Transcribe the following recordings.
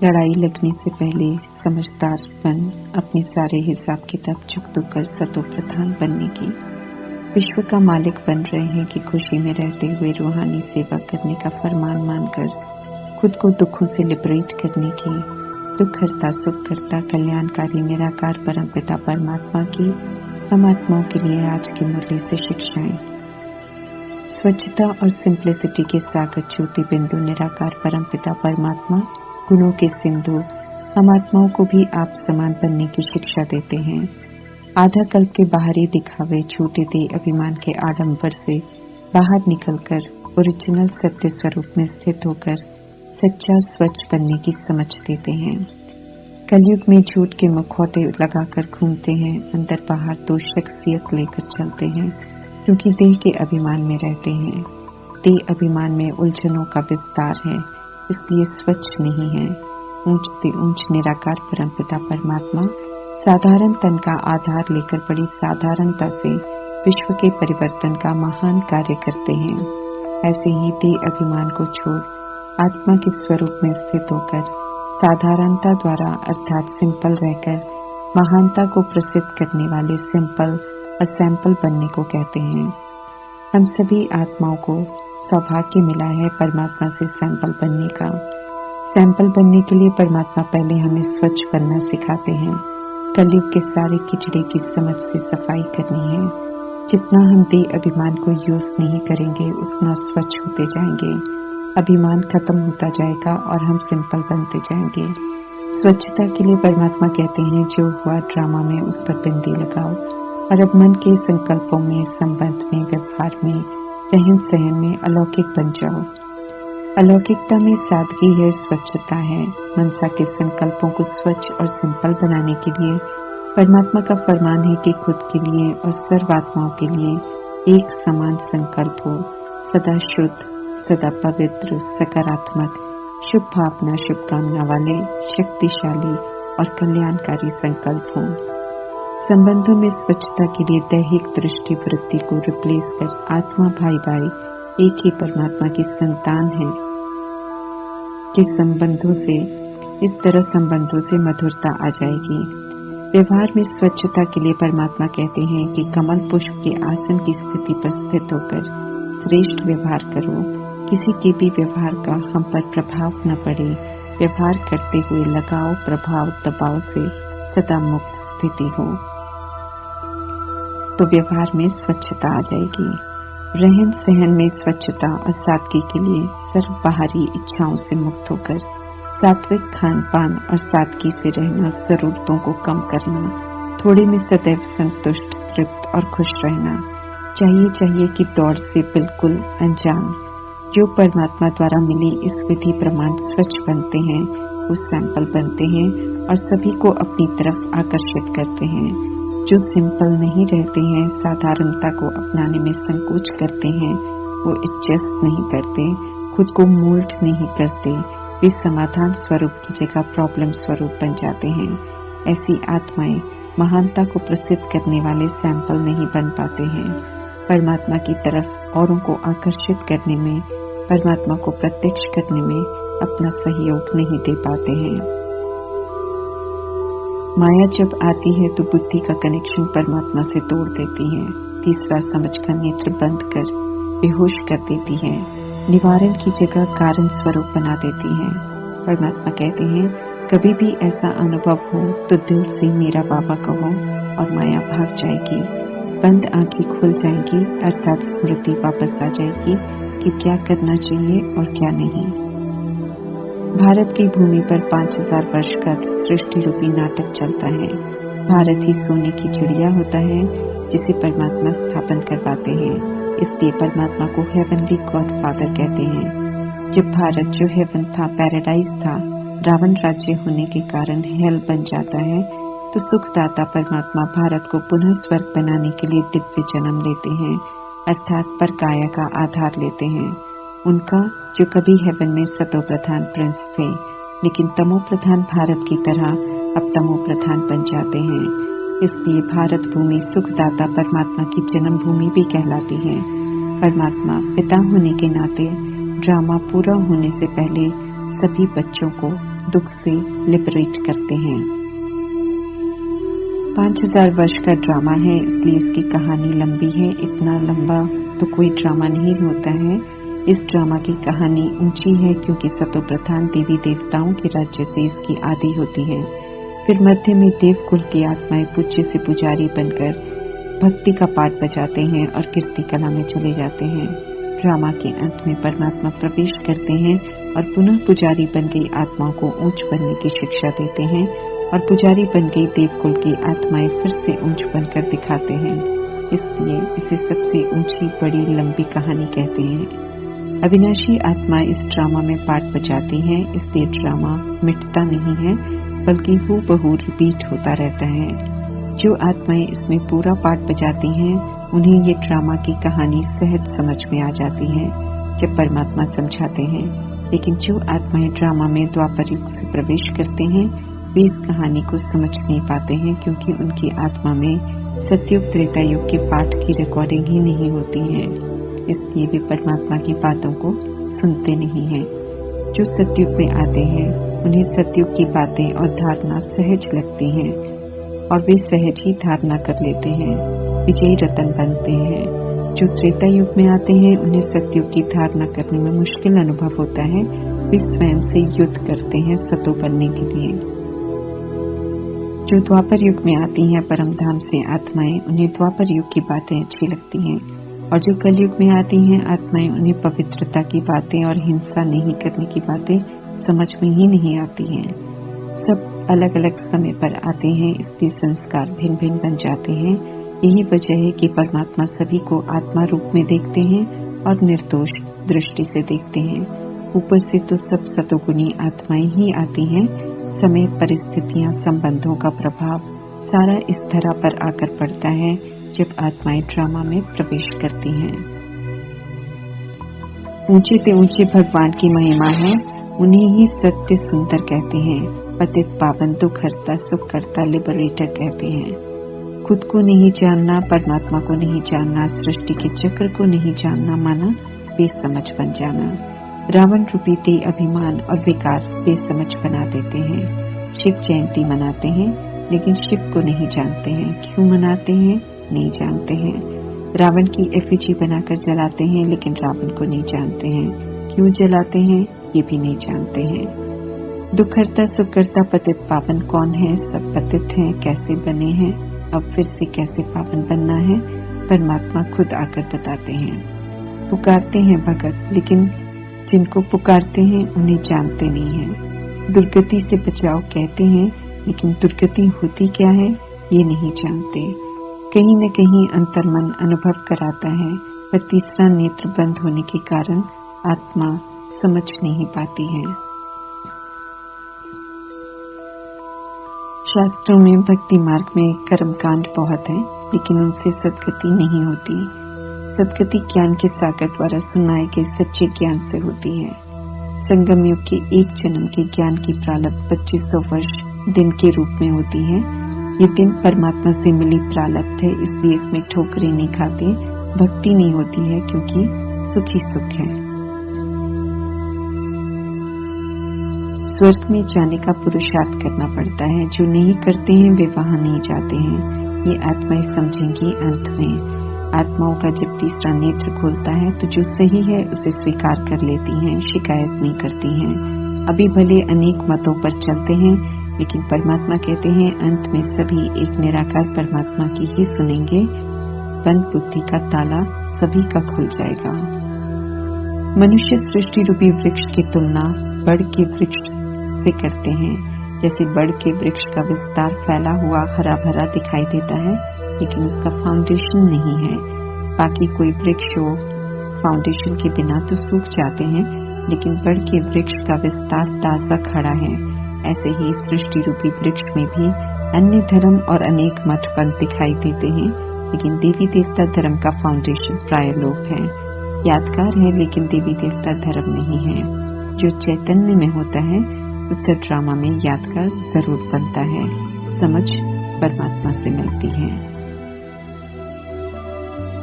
लड़ाई लगने से पहले समझदार बन अपने सारे हिसाब किताब चुक कर सतो प्रधान बनने की, विश्व का मालिक बन रहे हैं कि खुशी में रहते हुए रूहानी सेवा करने का फरमान मानकर खुद को दुखों से लिबरेट करने की, दुख हरता सुख करता कल्याणकारी निराकार परमपिता परमात्मा की हम आत्माओं के लिए आज की मुरली से शिक्षाएं। स्वच्छता और सिंप्लिसिटी के सागर ज्योति बिंदु निराकार परमपिता परमात्मा गुणों के सिंधु हम आत्माओं को भी आप समान बनने की शिक्षा देते हैं। आधा कल्प के बाहरी दिखावे झूठे दे अभिमान के आडंबर से बाहर निकलकर ओरिजिनल सत्य स्वरूप में स्थित होकर सच्चा स्वच्छ बनने की समझ देते हैं। कलयुग में झूठ के मुखौटे लगाकर घूमते हैं, अंदर बाहर दो शख्सियत लेकर चलते हैं क्योंकि देह के अभिमान में रहते हैं। देह अभिमान में उलझनों का विस्तार है, इसलिए स्वच्छ नहीं है। ऊंच से ऊंच निराकार परमपिता परमात्मा साधारण तन का आधार लेकर बड़ी साधारणता से विश्व के परिवर्तन का महान कार्य करते हैं। ऐसे ही देह अभिमान को छोड़ आत्मा के स्वरूप में स्थित होकर साधारणता द्वारा अर्थात सिंपल रहकर महानता को प्रसिद्ध करने वाले सिंपल और सैंपल बनने को कहते हैं। हम सभी आत्माओं को सौभाग्य मिला है परमात्मा से सैंपल बनने का। सैंपल बनने के लिए परमात्मा पहले हमें स्वच्छ बनना सिखाते हैं। कलयुग के सारे किचड़े की समझ से सफाई करनी है। जितना हम देह अभिमान को यूज नहीं करेंगे उतना स्वच्छ होते जाएंगे, अभिमान खत्म होता जाएगा और हम सिंपल बनते जाएंगे। स्वच्छता के लिए परमात्मा कहते हैं जो हुआ ड्रामा में उस पर बिंदी लगाओ और अब मन के संकल्पों में, संबंध में, व्यवहार में, रहन सहन में अलौकिक बन जाओ। अलौकिकता में सादगी है, स्वच्छता है। मनसा के संकल्पों को स्वच्छ और सिंपल बनाने के लिए परमात्मा का फरमान है कि खुद के लिए और सर्वात्माओं के लिए एक समान संकल्प हो, सदा शुद्ध, सदा पवित्र, सकारात्मक, शुभ भावना, शुभकामना वाले, शक्तिशाली और कल्याणकारी संकल्प हों। संबंधों में स्वच्छता के लिए दैहिक दृष्टि वृत्ति को रिप्लेस कर आत्मा भाई भाई एक ही परमात्मा की संतान है कि संबंधों से इस तरह संबंधों से मधुरता आ जाएगी। व्यवहार में स्वच्छता के लिए परमात्मा कहते हैं कि कमल पुष्प के आसन की स्थिति पर स्थित होकर श्रेष्ठ व्यवहार करो। किसी के भी व्यवहार का हम पर प्रभाव न पड़े। व्यवहार करते हुए लगाव, प्रभाव, दबाव से सदा मुक्त स्थिति हो तो व्यवहार में स्वच्छता आ जाएगी। रहन सहन में स्वच्छता और सादगी के लिए सर्व बाहरी इच्छाओं से मुक्त होकर सात्विक खान पान और सादगी से रहना, जरूरतों को कम करना, थोड़े में सदैव संतुष्ट, तृप्त और खुश रहना। चाहिए कि दौड़ से बिल्कुल अनजान जो परमात्मा द्वारा मिली इस विधि प्रमाण स्वच्छ बनते हैं, वो सैंपल बनते हैं और सभी को अपनी तरफ आकर्षित करते हैं। जो सिंपल नहीं रहते हैं, साधारणता को अपनाने में संकोच करते हैं, वो एडजस्ट नहीं करते, खुद को मोल्ड नहीं करते, वे समाधान स्वरूप की जगह प्रॉब्लम स्वरूप बन जाते हैं। ऐसी आत्माएं महानता को प्रसिद्ध करने वाले सैंपल नहीं बन पाते हैं। परमात्मा की तरफ औरों को आकर्षित करने में, परमात्मा को प्रत्यक्ष करने में अपना सहयोग नहीं दे पाते हैं। माया जब आती है तो बुद्धि का कनेक्शन परमात्मा से तोड़ देती है। तीसरा समझ का नेत्र बंद कर बेहोश कर देती है। निवारण की जगह कारण स्वरूप बना देती है। परमात्मा कहते हैं कभी भी ऐसा अनुभव हो तो दिल से मेरा बाबा कहो और माया भाग जाएगी, बंद आंखें खुल जाएंगी, अर्थात स्मृति वापस आ जाएगी कि क्या करना चाहिए और क्या नहीं। भारत की भूमि पर 5000 वर्ष का सृष्टि रूपी नाटक चलता है। भारत ही सोने की चिड़िया होता है जिसे परमात्मा स्थापन करवाते हैं। इसलिए परमात्मा को हेवनली गॉडफादर कहते हैं। जब भारत जो हेवन था, पैराडाइज था, रावण राज्य होने के कारण हेल बन जाता है तो सुखदाता परमात्मा भारत को पुनः स्वर्ग बनाने के लिए दिव्य जन्म लेते हैं, अर्थात परकाया का आधार लेते हैं। उनका जो कभी हेवन में सतो प्रधान प्रिंस थे, लेकिन तमो प्रधान भारत की तरह अब तमो प्रधान बन जाते हैं। इसलिए भारत भूमि सुखदाता परमात्मा की जन्म भूमि भी कहलाती है। परमात्मा पिता होने के नाते ड्रामा पूरा होने से पहले सभी बच्चों को दुख से लिबरेट करते हैं। 5000 वर्ष का ड्रामा है, इसलिए इसकी कहानी लंबी है। इतना लंबा तो कोई ड्रामा नहीं होता है। इस ड्रामा की कहानी ऊंची है क्योंकि सतो प्रधान देवी देवताओं के राज्य से इसकी आदि होती है। फिर मध्य में देवकुल की आत्माएं पूज्य से पुजारी बनकर भक्ति का पाठ बजाते हैं और कीर्ति कला में चले जाते हैं। ड्रामा के अंत में परमात्मा प्रवेश करते हैं और पुनः पुजारी बन गई आत्माओं को ऊंच बनने की शिक्षा देते हैं और पुजारी बन गई देवकुल की आत्माएं फिर से ऊंच बनकर दिखाते हैं। इसलिए इसे सबसे ऊंची बड़ी लंबी कहानी कहते हैं। अविनाशी आत्मा इस ड्रामा में पार्ट बजाती हैं, इसलिए ड्रामा मिटता नहीं है बल्कि हूबहू रिपीट होता रहता है। जो आत्माएं इसमें पूरा पार्ट बजाती हैं उन्हें ये ड्रामा की कहानी सहज समझ में आ जाती है जब परमात्मा समझाते हैं। लेकिन जो आत्माएं ड्रामा में द्वापर युग से प्रवेश करते हैं वे इस कहानी को समझ नहीं पाते हैं क्योंकि उनकी आत्मा में सतयुग त्रेता युग के पाठ की रिकॉर्डिंग ही नहीं होती है। इसलिए वे परमात्मा की बातों को सुनते नहीं हैं। जो सतयुग में आते हैं उन्हें सतयुग की बातें और धारणा सहज लगती हैं और वे सहज ही धारणा कर लेते हैं, विजयी रतन बनते हैं। जो त्रेता युग में आते हैं उन्हें सतयुग की धारणा करने में मुश्किल अनुभव होता है। वे स्वयं से युद्ध करते हैं सतो बनने के लिए। जो द्वापर युग में आती हैं परम धाम से आत्माएं उन्हें द्वापर युग की बातें अच्छी लगती हैं और जो कलयुग में आती हैं आत्माएं उन्हें पवित्रता की बातें और हिंसा नहीं करने की बातें समझ में ही नहीं आती हैं। सब अलग अलग समय पर आते हैं, इसलिए संस्कार भिन्न भिन्न बन जाते हैं। यही वजह है कि परमात्मा सभी को आत्मा रूप में देखते हैं और निर्दोष दृष्टि से देखते हैं। ऊपर से तो सब सतोगुणी आत्माएं ही आती हैं। समय, परिस्थितियां, संबंधों का प्रभाव सारा इस धरा पर आकर पड़ता है जब आत्माएं ड्रामा में प्रवेश करती हैं। ऊंचे से ऊंचे भगवान की महिमा है, उन्हें ही सत्य सुंदर कहते हैं। पतित पावन, दुख हरता, सुख करता, लिबरेटर कहते हैं। खुद को नहीं जानना, परमात्मा को नहीं जानना, सृष्टि के चक्र को नहीं जानना माना बेसमझ बन जाना। रावण रूपी देह अभिमान और विकार बेसमझ बना देते हैं। शिव जयंती मनाते हैं लेकिन शिव को नहीं जानते हैं। क्यों मनाते हैं नहीं जानते हैं। रावण की एफिजी बनाकर जलाते हैं लेकिन रावण को नहीं जानते हैं। क्यों जलाते हैं ये भी नहीं जानते हैं। दुख हरता, सुख करता, पतित पावन कौन है? सब पतित हैं। कैसे बने हैं? अब फिर से कैसे पावन बनना है परमात्मा खुद आकर बताते हैं। पुकारते हैं भगत लेकिन जिनको पुकारते हैं उन्हें जानते नहीं हैं। दुर्गति से बचाओ कहते हैं लेकिन दुर्गति होती क्या है ये नहीं जानते। कहीं न कहीं अंतर्मन अनुभव कराता है पर तीसरा नेत्र बंद होने के कारण आत्मा समझ नहीं पाती है। शास्त्रों में भक्ति मार्ग में कर्मकांड बहुत है लेकिन उनसे सद्गति नहीं होती। सद्गति ज्ञान के सागर द्वारा सुनाए गए सच्चे ज्ञान से होती है। संगम युग के एक जन्म के ज्ञान की प्रारब्ध 2500 वर्ष दिन के रूप में होती है। ये दिन परमात्मा से मिली प्रारब्ध है, इसलिए इसमें ठोकरें नहीं खाते। भक्ति नहीं होती है क्योंकि सुख ही सुख है। स्वर्ग में जाने का पुरुषार्थ करना पड़ता है। जो नहीं करते हैं वे वहां नहीं जाते हैं। ये आत्माएं समझेंगी अंत में। आत्माओं का जब तीसरा नेत्र खोलता है तो जो सही है उसे स्वीकार कर लेती हैं, शिकायत नहीं करती हैं। अभी भले अनेक मतों पर चलते हैं लेकिन परमात्मा कहते हैं अंत में सभी एक निराकार परमात्मा की ही सुनेंगे। बंद बुद्धि का ताला सभी का खुल जाएगा। मनुष्य सृष्टि रूपी वृक्ष की तुलना बड़ के वृक्ष से करते हैं। जैसे बड़ के वृक्ष का विस्तार फैला हुआ हरा भरा दिखाई देता है लेकिन उसका फाउंडेशन नहीं है। बाकी कोई वृक्ष हो फाउंडेशन के बिना तो सूख जाते हैं लेकिन बड़ के वृक्ष का विस्तार ताजा खड़ा है। ऐसे ही सृष्टि रूपी वृक्ष में भी अन्य धर्म और अनेक मठ पंथ दिखाई देते हैं लेकिन देवी देवता धर्म का फाउंडेशन प्राय लोप है। यादगार है लेकिन देवी देवता धर्म नहीं है। जो चैतन्य में होता है उसका ड्रामा में यादगार जरूर बनता है। समझ परमात्मा से मिलती है।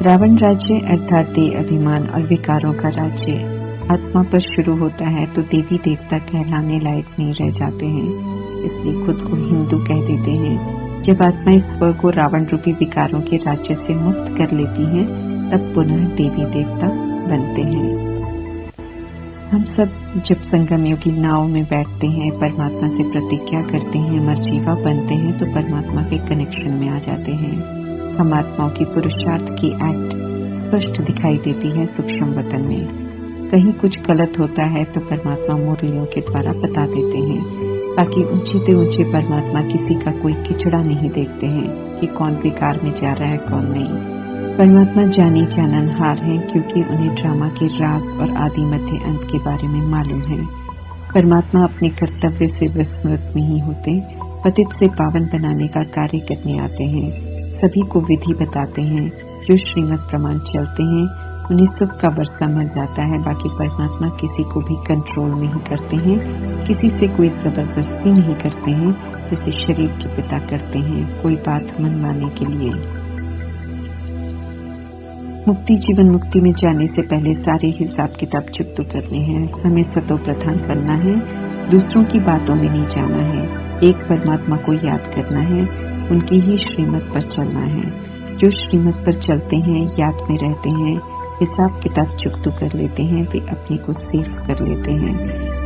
रावण राज्य अर्थात देह अभिमान और विकारों का राज्य आत्मा पर शुरू होता है तो देवी देवता कहलाने लायक नहीं रह जाते हैं, इसलिए खुद को हिंदू कह देते हैं। जब आत्मा इस स्व को रावण रूपी विकारों के राज्य से मुक्त कर लेती है, तब पुनः देवी देवता बनते हैं। हम सब जब संगम योगी नाव में बैठते हैं, परमात्मा से प्रतिज्ञा करते हैं, मर्जीवा बनते हैं, तो परमात्मा के कनेक्शन में आ जाते हैं। हम आत्माओं की पुरुषार्थ की एक्ट स्पष्ट दिखाई देती है सूक्ष्म वतन में। कहीं कुछ गलत होता है तो परमात्मा मुरलियों के द्वारा बता देते हैं, ताकि ऊंचे से ऊंचे परमात्मा किसी का कोई किचड़ा नहीं देखते हैं कि कौन विकार में जा रहा है कौन नहीं। परमात्मा जानी जाननहार हैं, क्योंकि उन्हें ड्रामा के राज और आदि मध्य अंत के बारे में मालूम है। परमात्मा अपने कर्तव्य से विस्मृत नहीं होते, पतित से पावन बनाने का कार्य करने आते हैं। सभी को विधि बताते हैं। जो श्रीमत प्रमाण चलते हैं उन्हें सुख का वर्षा मिल जाता है। बाकी परमात्मा किसी को भी कंट्रोल नहीं करते हैं, किसी से कोई जबरदस्ती नहीं करते हैं, जैसे शरीर के पिता करते हैं कोई बात मनवाने के लिए। मुक्ति जीवन मुक्ति में जाने से पहले सारे हिसाब किताब चुकता करने हैं। हमें सतो प्रधान बनना है, दूसरों की बातों में नहीं जाना है। एक परमात्मा को याद करना है, उनकी ही श्रीमत पर चलना है। जो श्रीमत पर चलते हैं, याद में रहते हैं, हिसाब किताब चुकता कर लेते हैं, वे अपने को सेफ कर लेते हैं।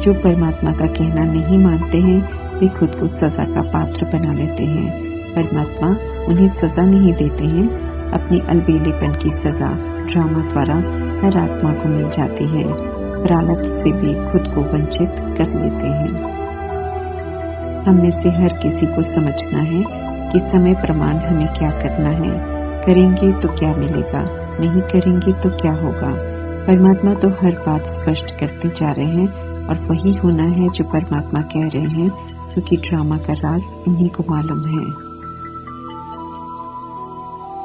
जो परमात्मा का कहना नहीं मानते हैं, वे खुद को सजा का पात्र बना लेते हैं। परमात्मा उन्हें सजा नहीं देते हैं, अपनी अलबेलेपन की सजा ड्रामा द्वारा हर आत्मा को मिल जाती है। प्रारब्ध से भी खुद को वंचित कर लेते हैं। हम में से हर किसी को समझना है कि समय प्रमाण हमें क्या करना है। करेंगे तो क्या मिलेगा, नहीं करेंगे तो क्या होगा। परमात्मा तो हर बात स्पष्ट करते जा रहे हैं, और वही होना है जो परमात्मा कह रहे हैं, क्योंकि ड्रामा का राज उन्हीं को मालूम है।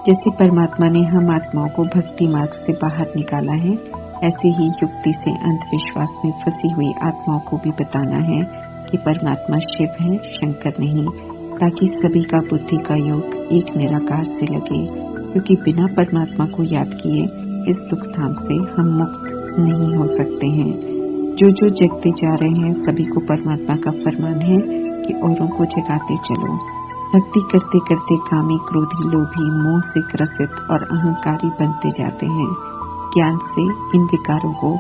जैसे परमात्मा ने हम आत्माओं को भक्ति मार्ग से बाहर निकाला है, ऐसे ही युक्ति से अंधविश्वास में फंसी हुई आत्माओं को भी बताना है कि परमात्मा शिव है, शंकर नहीं, ताकि सभी का बुद्धि का योग एक निराकार से लगे। क्योंकि बिना परमात्मा को याद किए इस दुख धाम से हम मुक्त नहीं हो सकते हैं। जो जगते जा रहे हैं, सभी को परमात्मा का फरमान है कि औरों को जगाते चलो। भक्ति करते करते कामी, क्रोधी, लोभी, मोह से ग्रसित और अहंकारी बनते जाते हैं। ज्ञान से इन विकारों को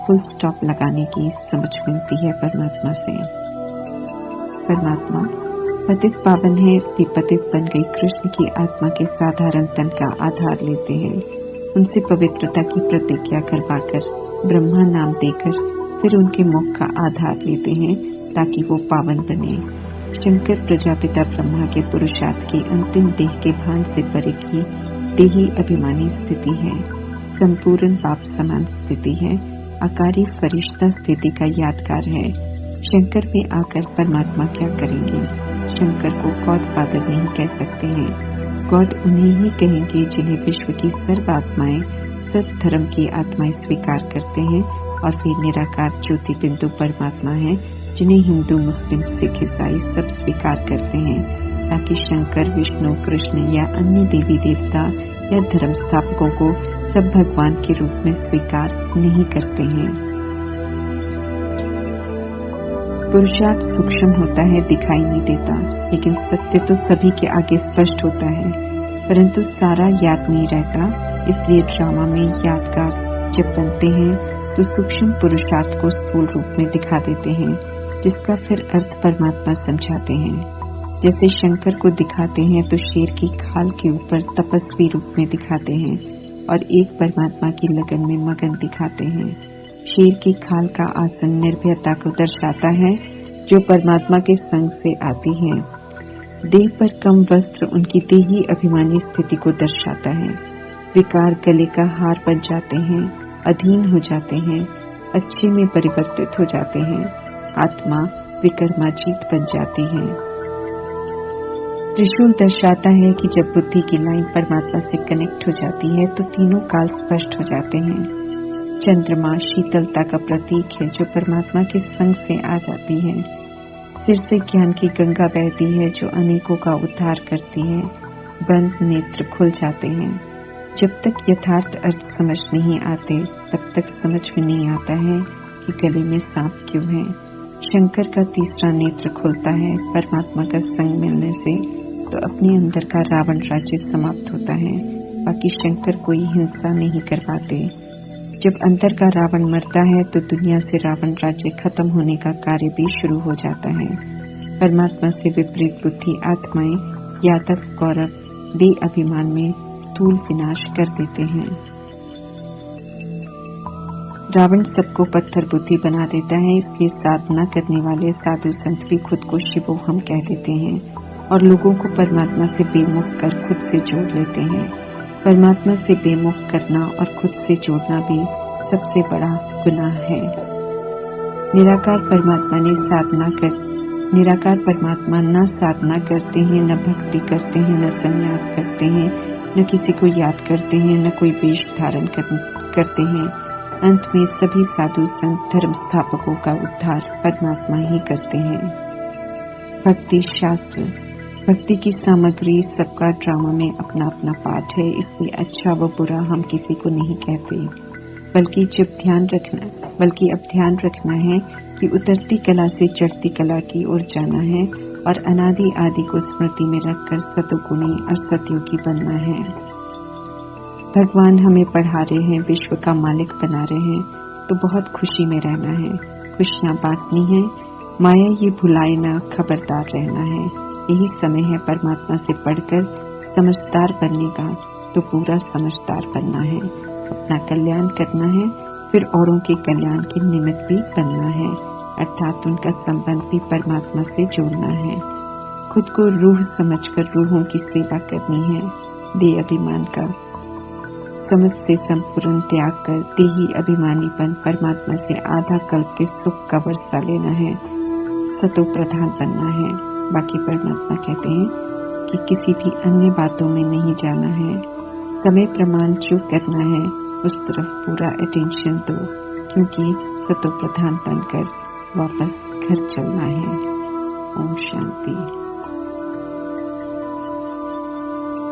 फुल स्टॉप लगाने की समझ मिलती है परमात्मा से। परमात्मा पतित पावन है, इसलिए पतित बन गई कृष्ण की आत्मा के साधारण तन का आधार लेते हैं। उनसे पवित्रता की प्रतिज्ञा करवाकर, ब्रह्मा नाम देकर, फिर उनके मुख का आधार लेते हैं ताकि वो पावन बने। शंकर प्रजापिता ब्रह्मा के पुरुषार्थ की अंतिम देह के भान से परे की देही अभिमानी स्थिति है। संपूर्ण पाप समान स्थिति है। आकारी फरिश्ता स्थिति का यादगार है। शंकर में आकर परमात्मा क्या करेंगे? शंकर को गॉड फादर नहीं कह सकते हैं। गॉड उन्हें ही कहेंगे जिन्हें विश्व की सर्व आत्माएं, सर्व धर्म की आत्माएं स्वीकार करते हैं, और वे निराकार ज्योति बिंदु परमात्मा है, जिन्हें हिंदू, मुस्लिम, सिख, ईसाई सब स्वीकार करते हैं, ताकि शंकर, विष्णु, कृष्ण या अन्य देवी देवता या धर्म स्थापकों को सब भगवान के रूप में स्वीकार नहीं करते हैं। पुरुषार्थ सूक्ष्म होता है, दिखाई नहीं देता, लेकिन सत्य तो सभी के आगे स्पष्ट होता है, परंतु सारा याद नहीं रहता। इसलिए ड्रामा में यादगार जब बनते हैं तो सूक्ष्म पुरुषार्थ को स्थूल रूप में दिखा देते हैं, जिसका फिर अर्थ परमात्मा समझाते हैं। जैसे शंकर को दिखाते हैं तो शेर की खाल के ऊपर तपस्वी रूप में दिखाते हैं, और एक परमात्मा की लगन में मगन दिखाते हैं। शेर की खाल का आसन निर्भयता को दर्शाता है, जो परमात्मा के संग से आती है। देह पर कम वस्त्र उनकी देही अभिमानी स्थिति को दर्शाता है। विकार गले का हार बन जाते हैं, अधीन हो जाते हैं, अच्छे में परिवर्तित हो जाते हैं। आत्मा विकर्माजीत बन जाती है। त्रिशूल दर्शाता है कि जब बुद्धि की लाइन परमात्मा से कनेक्ट हो जाती है तो तीनों काल स्पष्ट हो जाते हैं। चंद्रमा शीतलता का प्रतीक है, जो परमात्मा के संग से आ जाती है। सिर से ज्ञान की गंगा बहती है, जो अनेकों का उद्धार करती है। बंद नेत्र खुल जाते हैं। जब तक यथार्थ अर्थ समझ नहीं आते तब तक समझ में नहीं आता है कि गले में सांप क्यों है। शंकर का तीसरा नेत्र खुलता है परमात्मा का संग मिलने से, तो अपने अंदर का रावण राज्य समाप्त होता है। बाकी शंकर कोई हिंसा नहीं करवाते। जब अंदर का रावण मरता है तो दुनिया से रावण राज्य खत्म होने का कार्य भी शुरू हो जाता है। परमात्मा से विपरीत बुद्धि आत्माएं यादव कौरव दे अभिमान में स्थूल विनाश कर देते हैं। रावण सबको पत्थर बुद्धि बना देता है, इसलिए साधना करने वाले साधु संत भी खुद को शिवोहम कह देते हैं और लोगों को परमात्मा से बेमुख कर खुद से जोड़ लेते हैं। परमात्मा से बेमुख करना और खुद से जोड़ना भी सबसे बड़ा गुनाह है। निराकार परमात्मा न साधना करते हैं, न भक्ति करते हैं, न संन्यास करते हैं, न किसी को याद करते हैं, न कोई वेश धारण करते हैं। अंत में सभी साधु संत धर्म स्थापकों का उद्धार परमात्मा ही करते हैं। भक्ति शास्त्र भक्ति की सामग्री सबका ड्रामा में अपना अपना पाठ है, इसलिए अच्छा व बुरा हम किसी को नहीं कहते, बल्कि अब ध्यान रखना है कि उतरती कला से चढ़ती कला की ओर जाना है और अनादि आदि को स्मृति में रखकर सतोगुणी और सतयोगी बनना है। भगवान हमें पढ़ा रहे हैं, विश्व का मालिक बना रहे हैं, तो बहुत खुशी में रहना है, खुशियां बांटनी है, माया ये भुलाए ना, खबरदार रहना है। यही समय है परमात्मा से पढ़कर समझदार बनने का, तो पूरा समझदार बनना है, अपना कल्याण करना है, फिर औरों के कल्याण के निमित्त भी बनना है, अर्थात उनका संबंध भी परमात्मा से जोड़ना है। खुद को रूह समझकर रूहों की सेवा करनी है। दे अभिमान का समझ से संपूर्ण त्याग कर देही अभिमानीपन परमात्मा से आधा कल्प के सुख का वर्षा लेना है, सतो प्रधान बनना है। बाकी परमात्मा कहते हैं कि किसी भी अन्य बातों में नहीं जाना है, समय प्रमाण जो करना है उस तरफ पूरा अटेंशन दो, क्योंकि सतो प्रधान बनकर वापस घर चलना है। ओम शांति।